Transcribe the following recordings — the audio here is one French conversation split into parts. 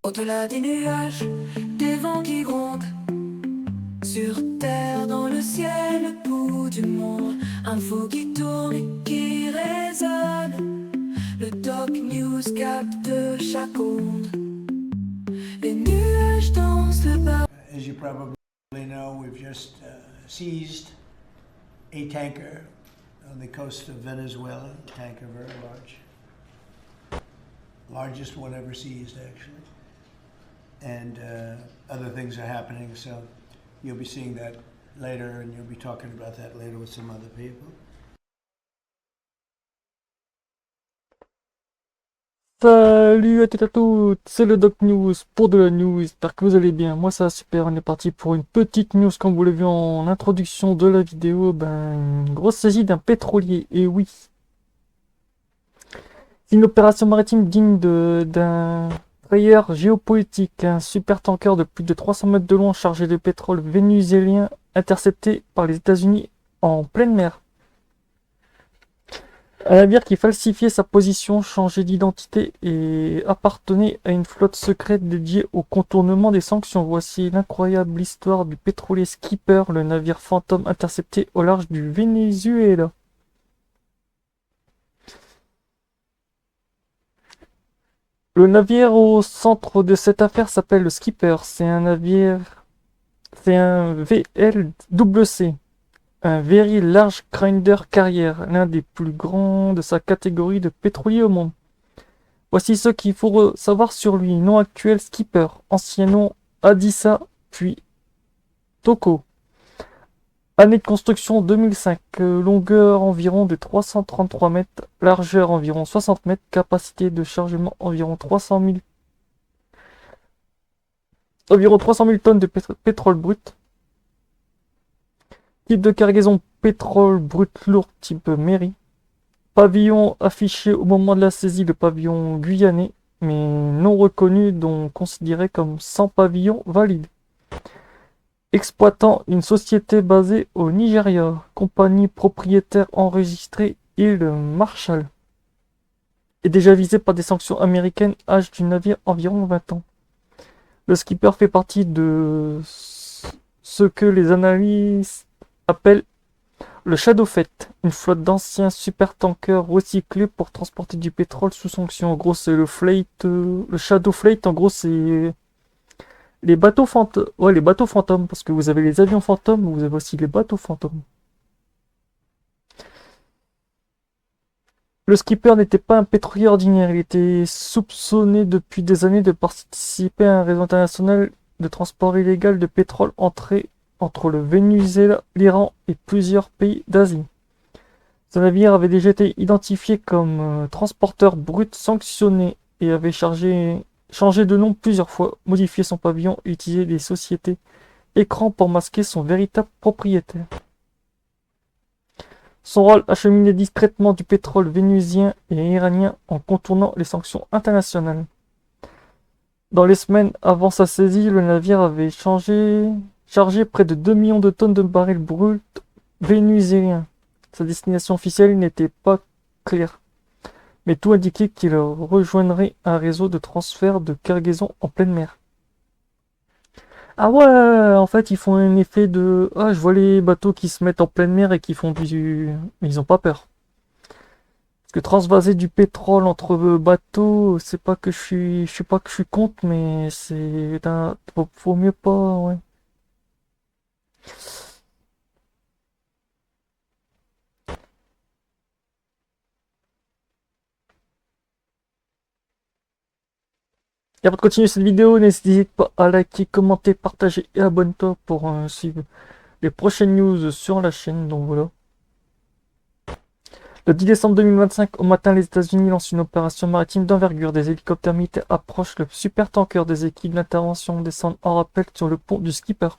Au-delà des nuages, des vents qui grondent, sur terre, dans le ciel, le bout du monde, info qui tourne et qui résonne. Le Doc News capte chaque onde. Les nuages dansent le bas. As you probably know, we've just seized a tanker on the coast of Venezuela, a tanker very large. Largest one ever seized, actually. And other things are happening, so you'll be seeing that later, and you'll be talking about that later with some other people. Salut à toutes et à toutes, c'est le Doc News pour de la news, j'espère que vous allez bien, moi ça va super, on est parti pour une petite news comme vous l'avez vu en introduction de la vidéo, une grosse saisie d'un pétrolier, et oui. C'est une opération maritime digne d'un frayeur géopolitique, un supertanker de plus de 300 mètres de long chargé de pétrole vénézuélien intercepté par les États-Unis en pleine mer. Un navire qui falsifiait sa position, changeait d'identité et appartenait à une flotte secrète dédiée au contournement des sanctions. Voici l'incroyable histoire du pétrolier Skipper, le navire fantôme intercepté au large du Venezuela. Le navire au centre de cette affaire s'appelle le Skipper. C'est un VLCC. Un Very Large Grinder Carrier, l'un des plus grands de sa catégorie de pétrolier au monde. Voici ce qu'il faut savoir sur lui. Nom actuel Skipper, ancien nom Adissa, puis Toko. Année de construction 2005, longueur environ de 333 mètres, largeur environ 60 mètres, capacité de chargement environ 300 000 tonnes de pétrole brut. Type de cargaison pétrole brut lourd type Mairie. Pavillon affiché au moment de la saisie, le pavillon guyanais, mais non reconnu, donc considéré comme sans pavillon valide. Exploitant une société basée au Nigeria. Compagnie propriétaire enregistrée île Marshall. Est déjà visé par des sanctions américaines, âge du navire environ 20 ans. Le Skipper fait partie de ce que les analystes appellent le Shadowfleet, une flotte d'anciens supertankers recyclés pour transporter du pétrole sous sanction. En gros, c'est le Shadowfleet, en gros, c'est les bateaux fantômes. Ouais, les bateaux fantômes, parce que vous avez les avions fantômes, vous avez aussi les bateaux fantômes. Le Skipper n'était pas un pétrolier ordinaire, il était soupçonné depuis des années de participer à un réseau international de transport illégal de pétrole entre le Venezuela, l'Iran et plusieurs pays d'Asie. Ce navire avait déjà été identifié comme transporteur brut sanctionné et avait changé de nom plusieurs fois, modifié son pavillon et utilisé des sociétés écran pour masquer son véritable propriétaire. Son rôle, acheminer discrètement du pétrole vénusien et iranien en contournant les sanctions internationales. Dans les semaines avant sa saisie, le navire avait chargé près de 2 millions de tonnes de barils bruts vénézuéliens. Sa destination officielle n'était pas claire, mais tout indiquait qu'il rejoindrait un réseau de transfert de cargaison en pleine mer. Ah ouais, en fait, ils font un effet de... Ah, je vois les bateaux qui se mettent en pleine mer et qui font du... Mais ils ont pas peur. Parce que transvaser du pétrole entre bateaux, c'est pas que je suis pas que je suis contre, mais faut mieux pas, ouais. Et avant de continuer cette vidéo, n'hésite pas à liker, commenter, partager et abonne-toi pour suivre les prochaines news sur la chaîne, donc voilà. Le 10 décembre 2025, au matin, les États-Unis lancent une opération maritime d'envergure. Des hélicoptères militaires approchent le supertanker. Des équipes d'intervention descendent en rappel sur le pont du Skipper.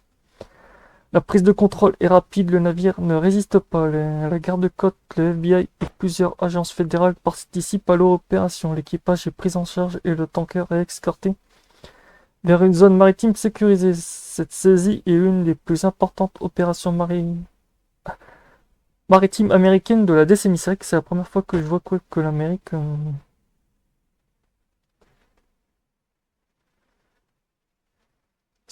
La prise de contrôle est rapide, le navire ne résiste pas. La garde-côte, le FBI et plusieurs agences fédérales participent à l'opération. L'équipage est pris en charge et le tanker est escorté vers une zone maritime sécurisée. Cette saisie est l'une des plus importantes opérations maritimes américaines de la décennie. C'est vrai que c'est la première fois que je vois que l'Amérique...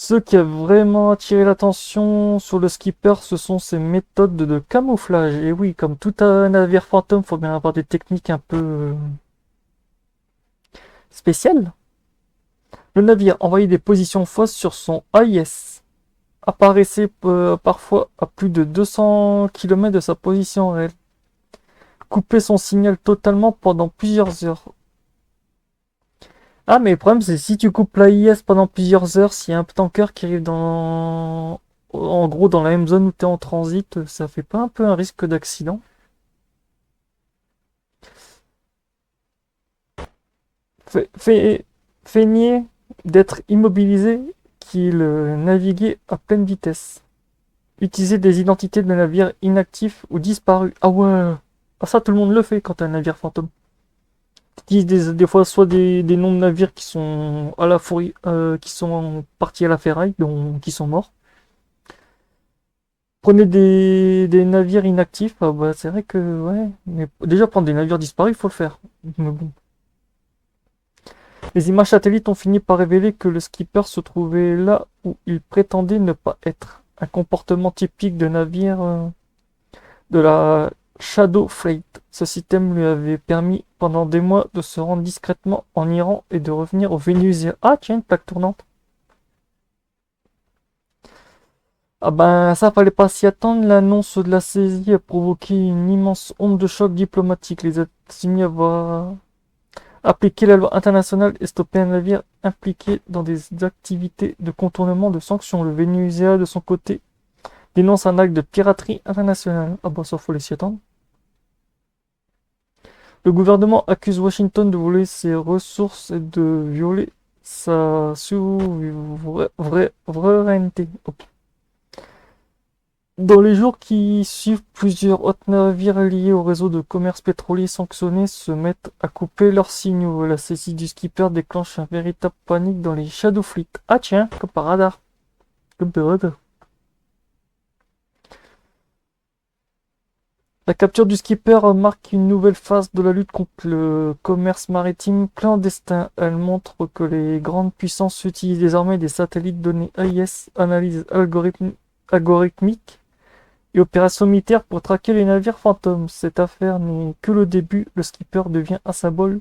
Ce qui a vraiment attiré l'attention sur le skipper, ce sont ses méthodes de camouflage. Et oui, comme tout un navire fantôme, faut bien avoir des techniques un peu spéciales. Le navire envoyait des positions fausses sur son AIS, apparaissait parfois à plus de 200 km de sa position réelle, coupait son signal totalement pendant plusieurs heures. Ah, mais le problème, c'est si tu coupes l'AIS pendant plusieurs heures, s'il y a un tanker qui arrive en gros, dans la même zone où tu es en transit, ça fait pas un peu un risque d'accident? Feignait d'être immobilisé qu'il naviguait à pleine vitesse. Utiliser des identités de navires inactifs ou disparus. Ah ouais, ah ça tout le monde le fait quand t'as un navire fantôme. T'utilises des fois soit des noms de navires qui sont à la fourrie, qui sont partis à la ferraille, donc qui sont morts. Prenez des navires inactifs, ah bah c'est vrai que ouais, mais déjà prendre des navires disparus, il faut le faire. Mais bon. Les images satellites ont fini par révéler que le skipper se trouvait là où il prétendait ne pas être. Un comportement typique de navire de la Shadow Fleet. Ce système lui avait permis pendant des mois de se rendre discrètement en Iran et de revenir au Vénusia. Ah tiens, une plaque tournante. Ah ben ça fallait pas s'y attendre, l'annonce de la saisie a provoqué une immense onde de choc diplomatique. Les États-Unis avaient appliqué la loi internationale et stoppé un navire impliqué dans des activités de contournement de sanctions. Le Venezuela, de son côté, dénonce un acte de piraterie internationale. Ah bah ça faut les s'y attendre. Le gouvernement accuse Washington de voler ses ressources et de violer sa souveraineté. Dans les jours qui suivent, plusieurs autres navires liés au réseau de commerce pétrolier sanctionné se mettent à couper leurs signaux. La saisie du skipper déclenche un véritable panique dans les Shadow Fleet. Ah tiens, comme par hasard. Comme par hasard. La capture du skipper marque une nouvelle phase de la lutte contre le commerce maritime clandestin. Elle montre que les grandes puissances utilisent désormais des satellites données AIS, analyse algorithmique et opérations militaires pour traquer les navires fantômes. Cette affaire n'est que le début. Le skipper devient un symbole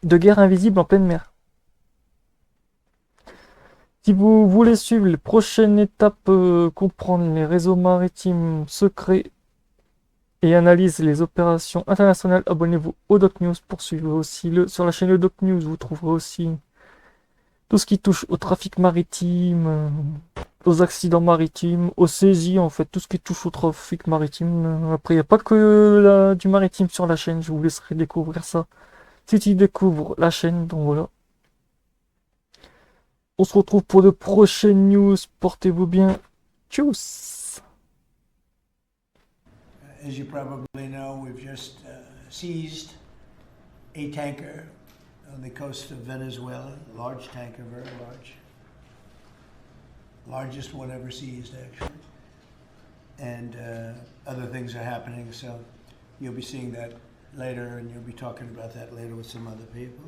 de guerre invisible en pleine mer. Si vous voulez suivre les prochaines étapes, comprendre les réseaux maritimes secrets et analyse les opérations internationales, abonnez-vous au Doc News pour suivre aussi sur la chaîne Doc News. Vous trouverez aussi tout ce qui touche au trafic maritime, aux accidents maritimes, aux saisies, en fait, tout ce qui touche au trafic maritime. Après, il n'y a pas que du maritime sur la chaîne, je vous laisserai découvrir ça si tu découvres la chaîne, donc voilà. On se retrouve pour de prochaines news, portez-vous bien, tchuss. As you probably know, we've just seized a tanker on the coast of Venezuela, large tanker, very large. Largest one ever seized, actually. And other things are happening, so you'll be seeing that later, and you'll be talking about that later with some other people.